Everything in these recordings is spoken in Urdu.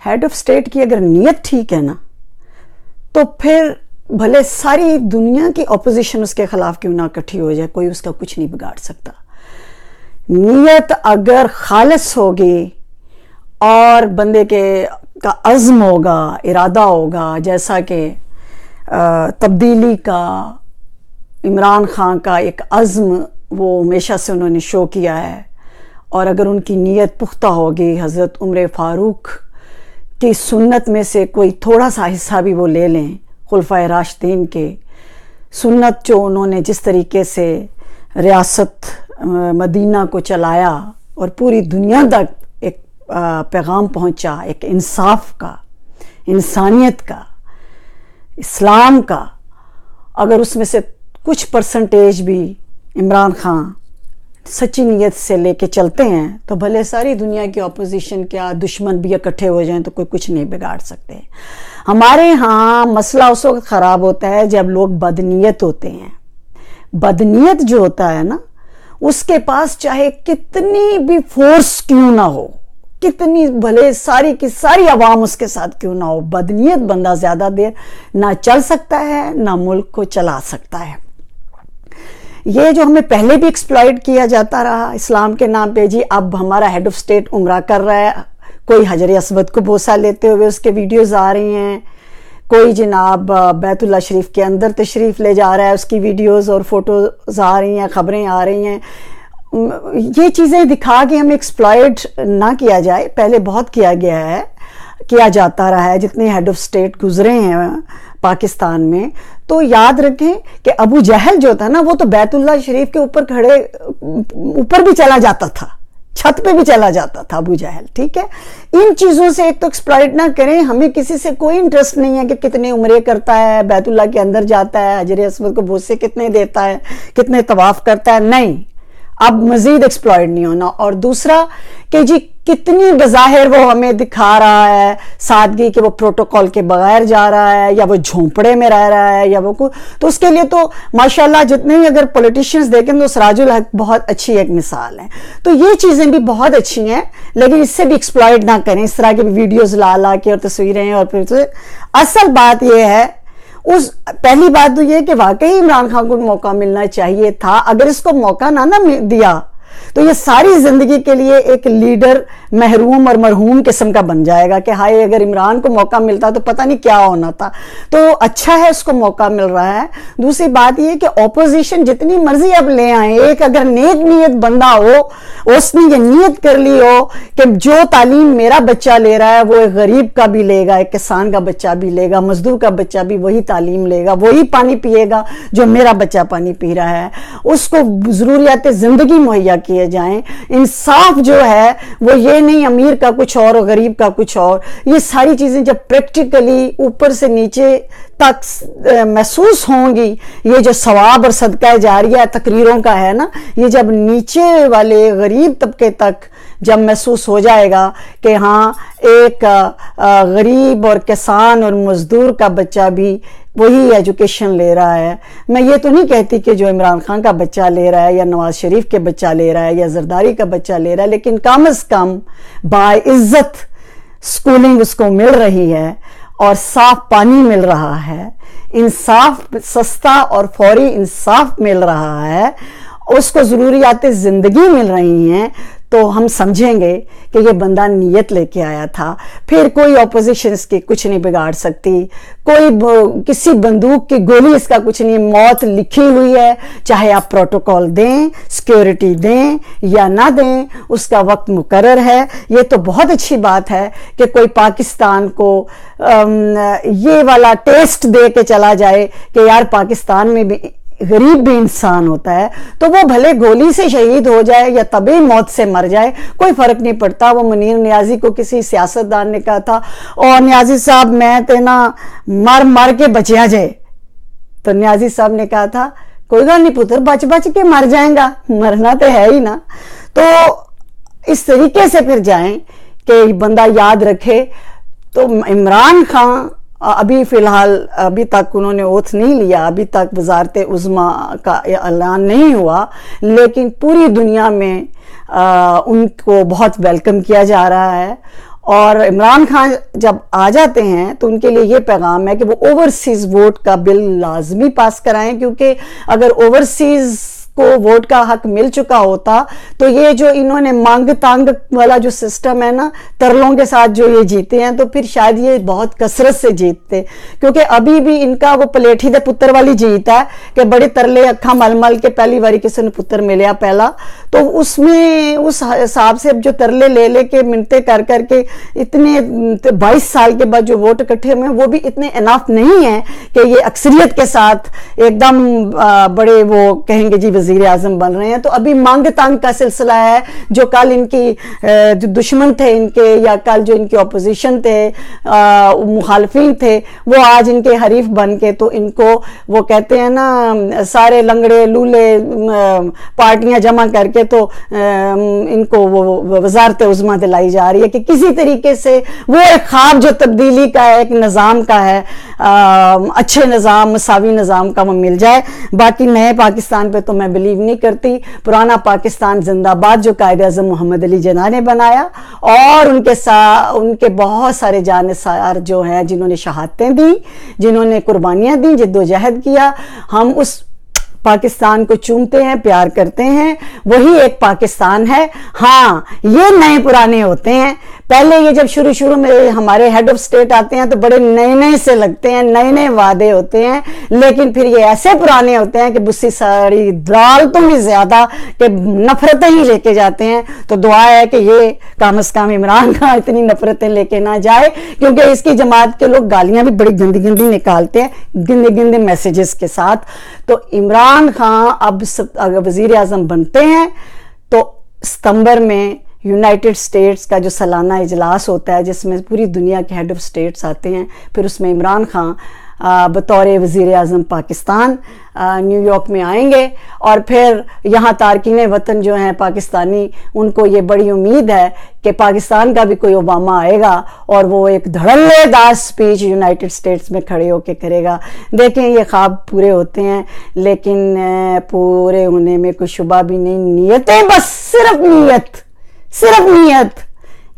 ہیڈ آف سٹیٹ کی اگر نیت ٹھیک ہے نا تو پھر بھلے ساری دنیا کی اپوزیشن اس کے خلاف کیوں نہ اکٹھی ہو جائے، کوئی اس کا کچھ نہیں بگاڑ سکتا۔ نیت اگر خالص ہوگی اور بندے کا عزم ہوگا، ارادہ ہوگا، جیسا کہ تبدیلی کا عمران خان کا ایک عزم وہ ہمیشہ سے انہوں نے شو کیا ہے، اور اگر ان کی نیت پختہ ہوگی، حضرت عمر فاروق کی سنت میں سے کوئی تھوڑا سا حصہ بھی وہ لے لیں، خلفائے راشدین کے سنت جو انہوں نے جس طریقے سے ریاست مدینہ کو چلایا اور پوری دنیا تک ایک پیغام پہنچا، ایک انصاف کا، انسانیت کا، اسلام کا، اگر اس میں سے کچھ پرسنٹیج بھی عمران خان سچی نیت سے لے کے چلتے ہیں تو بھلے ساری دنیا کی اپوزیشن کیا دشمن بھی اکٹھے ہو جائیں تو کوئی کچھ نہیں بگاڑ سکتے۔ ہمارے ہاں مسئلہ اس وقت خراب ہوتا ہے جب لوگ بدنیت ہوتے ہیں۔ بدنیت جو ہوتا ہے نا، اس کے پاس چاہے کتنی بھی فورس کیوں نہ ہو، کتنی بھلے ساری کی ساری عوام اس کے ساتھ کیوں نہ ہو، بدنیت بندہ زیادہ دیر نہ چل سکتا ہے نہ ملک کو چلا سکتا ہے۔ یہ جو ہمیں پہلے بھی ایکسپلائٹ کیا جاتا رہا اسلام کے نام پہ، جی اب ہمارا ہیڈ آف سٹیٹ عمرہ کر رہا ہے، کوئی حجر اسود کو بوسہ لیتے ہوئے اس کے ویڈیوز آ رہی ہیں، کوئی جناب بیت اللہ شریف کے اندر تشریف لے جا رہا ہے، اس کی ویڈیوز اور فوٹوز آ رہی ہیں، خبریں آ رہی ہیں۔ یہ چیزیں دکھا کے ہمیں ایکسپلائٹ نہ کیا جائے، پہلے بہت کیا گیا ہے، کیا جاتا رہا ہے، جتنے ہیڈ آف سٹیٹ گزرے ہیں پاکستان میں۔ تو یاد رکھیں کہ ابو جہل جو تھا نا، وہ تو بیت اللہ شریف کے اوپر کھڑے اوپر بھی چلا جاتا تھا، چھت پہ بھی چلا جاتا تھا ابو جہل، ٹھیک ہے۔ ان چیزوں سے ایک تو ایکسپلائٹ نہ کریں، ہمیں کسی سے کوئی انٹرسٹ نہیں ہے کہ کتنے عمرے کرتا ہے، بیت اللہ کے اندر جاتا ہے، حجر اسود کو بوسے کتنے دیتا ہے، کتنے طواف کرتا ہے، نہیں، اب مزید ایکسپلائٹ نہیں ہونا۔ اور دوسرا کہ جی کتنی بظاہر وہ ہمیں دکھا رہا ہے سادگی کہ وہ پروٹوکول کے بغیر جا رہا ہے، یا وہ جھونپڑے میں رہ رہا ہے، یا وہ تو اس کے لیے تو ماشاءاللہ جتنے ہی اگر پولیٹیشینز دیکھیں تو سراج الحق بہت اچھی ایک مثال ہے۔ تو یہ چیزیں بھی بہت اچھی ہیں، لیکن اس سے بھی ایکسپلائٹ نہ کریں، اس طرح کی ویڈیوز لا کے اور تصویریں، اور پھر اصل بات یہ ہے، پہلی بات تو یہ کہ واقعی عمران خان کو موقع ملنا چاہیے تھا۔ اگر اس کو موقع نہ دیا تو یہ ساری زندگی کے لیے ایک لیڈر محروم اور مرحوم قسم کا بن جائے گا کہ ہائے اگر عمران کو موقع ملتا تو پتہ نہیں کیا ہونا تھا۔ تو اچھا ہے اس کو موقع مل رہا ہے۔ دوسری بات یہ کہ اپوزیشن جتنی مرضی اب لے آئیں، ایک اگر نیک نیت بندہ ہو، اس نے یہ نیت کر لی ہو کہ جو تعلیم میرا بچہ لے رہا ہے وہ ایک غریب کا بھی لے گا، ایک کسان کا بچہ بھی لے گا، مزدور کا بچہ بھی وہی تعلیم لے گا، وہی پانی پیے گا جو میرا بچہ پانی پی رہا ہے، اس کو ضروریات زندگی مہیا کیے جائیں۔ انصاف جو ہے وہ یہ نہیں امیر کا کچھ اور غریب کا کچھ اور، یہ ساری چیزیں جب پریکٹیکلی اوپر سے نیچے تک محسوس ہوں گی، یہ جو ثواب اور صدقہ جاریہ تقریروں کا ہے نا، یہ جب نیچے والے غریب طبقے تک جب محسوس ہو جائے گا کہ ہاں ایک غریب اور کسان اور مزدور کا بچہ بھی وہی ایجوکیشن لے رہا ہے۔ میں یہ تو نہیں کہتی کہ جو عمران خان کا بچہ لے رہا ہے یا نواز شریف کے بچہ لے رہا ہے یا زرداری کا بچہ لے رہا ہے، لیکن کم از کم باعزت سکولنگ اس کو مل رہی ہے اور صاف پانی مل رہا ہے، انصاف سستا اور فوری انصاف مل رہا ہے، اس کو ضروریات زندگی مل رہی ہیں، تو ہم سمجھیں گے کہ یہ بندہ نیت لے کے آیا تھا۔ پھر کوئی اپوزیشن اس کی کچھ نہیں بگاڑ سکتی، کوئی کسی بندوق کی گولی اس کا کچھ نہیں، موت لکھی ہوئی ہے، چاہے آپ پروٹوکول دیں، سیکیورٹی دیں یا نہ دیں، اس کا وقت مقرر ہے۔ یہ تو بہت اچھی بات ہے کہ کوئی پاکستان کو یہ والا ٹیسٹ دے کے چلا جائے کہ یار پاکستان میں بھی غریب بھی انسان ہوتا ہے، تو وہ بھلے گولی سے شہید ہو جائے یا طبعی موت سے مر جائے، کوئی فرق نہیں پڑتا۔ وہ منیر نیازی کو کسی سیاستدان نے کہا تھا، اور نیازی صاحب میں تے نا مر کے بچیا جائے، تو نیازی صاحب نے کہا تھا کوئی گل نہیں پتر، بچ کے مر جائیں گا، مرنا تو ہے ہی نا۔ تو اس طریقے سے پھر جائیں کہ بندہ یاد رکھے۔ تو عمران خان ابھی فی الحال ابھی تک انہوں نے اوتھ نہیں لیا، ابھی تک وزارت عظمیٰ کا اعلان نہیں ہوا، لیکن پوری دنیا میں ان کو بہت ویلکم کیا جا رہا ہے، اور عمران خان جب آ جاتے ہیں تو ان کے لیے یہ پیغام ہے کہ وہ اوورسیز ووٹ کا بل لازمی پاس کرائیں، کیونکہ اگر اوورسیز کو ووٹ کا حق مل چکا ہوتا تو یہ جو انہوں نے مانگ تانگ والا جو سسٹم ہے نا، ترلوں کے ساتھ جو یہ جیتے ہیں، تو پھر شاید یہ بہت کثرت سے جیتتے، کیونکہ ابھی بھی ان کا وہ پلیٹھی دے پتر والی جیت ہے کہ بڑے ترلے اکھاں مل مل کے پہلی باری کسی نے پتر ملیا پہلا، تو اس میں اس حساب سے جو ترلے لے لے کے منتیں کر کر کے اتنے 22 سال کے بعد جو ووٹ اکٹھے ہوئے ہیں وہ بھی اتنے اناف نہیں ہیں کہ یہ اکثریت کے ساتھ ایک دم بڑے وہ کہیں گے جی وزیر اعظم بن رہے ہیں۔ تو ابھی مانگ تانگ کا سلسلہ ہے، جو کل ان کی جو دشمن تھے ان کے، یا کل جو ان کی اپوزیشن تھے، مخالفین تھے، وہ آج ان کے حریف بن کے تو ان کو وہ کہتے ہیں نا سارے لنگڑے لولے پارٹیاں جمع کر کے تو ان کو وہ وزارت عظمیٰ دلائی جا رہی ہے کہ کسی طریقے سے وہ ایک خواب جو تبدیلی کا ہے، ایک نظام کا ہے، اچھے نظام، مساوی نظام کا وہ مل جائے۔ باقی نئے پاکستان پہ تو میں بلیو نہیں کرتی، پرانا پاکستان زندہ باد جو قائد اعظم محمد علی جناح نے بنایا، اور ان کے بہت سارے جانثار جو ہیں جنہوں نے شہادتیں دی، جنہوں نے قربانیاں دی، جدوجہد کیا، ہم اس پاکستان کو چومتے ہیں، پیار کرتے ہیں، وہی ایک پاکستان ہے۔ ہاں یہ نئے پرانے ہوتے ہیں، پہلے یہ جب شروع میں ہمارے ہیڈ آف سٹیٹ آتے ہیں تو بڑے نئے سے لگتے ہیں، نئے وعدے ہوتے ہیں، لیکن پھر یہ ایسے پرانے ہوتے ہیں کہ بسی ساری دال تو بھی زیادہ کہ نفرتیں ہی لے کے جاتے ہیں۔ تو دعا ہے کہ یہ کم از کم عمران خان اتنی نفرتیں لے کے نہ جائے، کیونکہ اس کی جماعت کے لوگ گالیاں بھی بڑی گندی نکالتے ہیں گندے میسیجز کے ساتھ۔ تو عمران خان اب اگر وزیر اعظم بنتے ہیں تو ستمبر میں یونائٹڈ سٹیٹس کا جو سالانہ اجلاس ہوتا ہے جس میں پوری دنیا کے ہیڈ آف سٹیٹس آتے ہیں، پھر اس میں عمران خان بطور وزیر اعظم پاکستان نیو یارک میں آئیں گے، اور پھر یہاں تارکین وطن جو ہیں پاکستانی، ان کو یہ بڑی امید ہے کہ پاکستان کا بھی کوئی اوباما آئے گا اور وہ ایک دھڑلے دار سپیچ یونائٹڈ سٹیٹس میں کھڑے ہو کے کرے گا۔ دیکھیں یہ خواب پورے ہوتے ہیں، لیکن پورے ہونے میں کوئی شبہ بھی نہیں، نیتیں بس صرف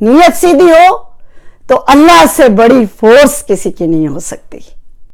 نیت سیدھی ہو تو اللہ سے بڑی فورس کسی کی نہیں ہو سکتی۔